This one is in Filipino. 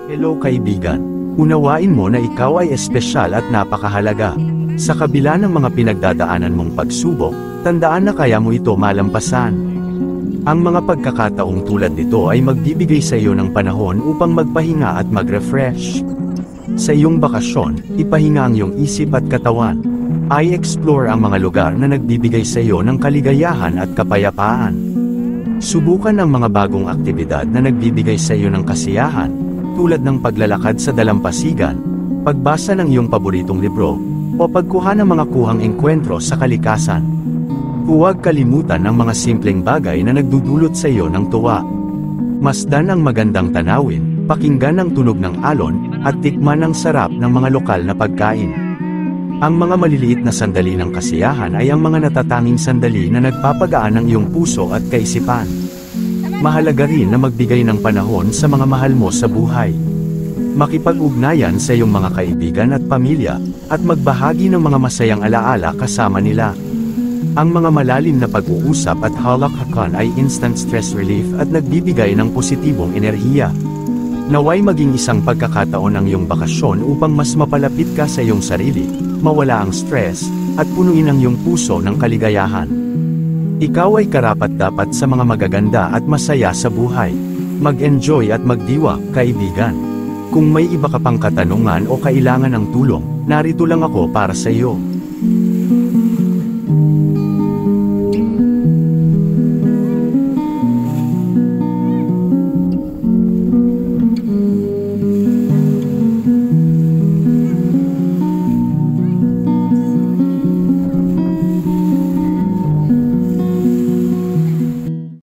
Hello kaibigan. Unawain mo na ikaw ay espesyal at napakahalaga. Sa kabila ng mga pinagdadaanan mong pagsubok, tandaan na kaya mo ito malampasan. Ang mga pagkakataong tulad nito ay magbibigay sa iyo ng panahon upang magpahinga at mag-refresh. Sa iyong bakasyon, ipahinga ang iyong isip at katawan. I-explore ang mga lugar na nagbibigay sa iyo ng kaligayahan at kapayapaan. Subukan ang mga bagong aktibidad na nagbibigay sa iyo ng kasiyahan, tulad ng paglalakad sa dalampasigan, pagbasa ng iyong paboritong libro, o pagkuha ng mga kuhang engkwentro sa kalikasan. Huwag kalimutan ang mga simpleng bagay na nagdudulot sa iyo ng tuwa. Masdan ang magandang tanawin, pakinggan ang tunog ng alon, at tikman ang sarap ng mga lokal na pagkain. Ang mga maliliit na sandali ng kasiyahan ay ang mga natatanging sandali na nagpapagaan ng iyong puso at kaisipan. Mahalaga rin na magbigay ng panahon sa mga mahal mo sa buhay. Makipag-ugnayan sa iyong mga kaibigan at pamilya, at magbahagi ng mga masayang alaala kasama nila. Ang mga malalim na pag-uusap at halakhakan ay instant stress relief at nagbibigay ng positibong enerhiya. Naway maging isang pagkakataon ang iyong bakasyon upang mas mapalapit ka sa iyong sarili, mawala ang stress, at punuin ang iyong puso ng kaligayahan. Ikaw ay karapat-dapat sa mga magaganda at masaya sa buhay. Mag-enjoy at magdiwa, kaibigan. Kung may iba ka pang katanungan o kailangan ng tulong, narito lang ako para sa iyo.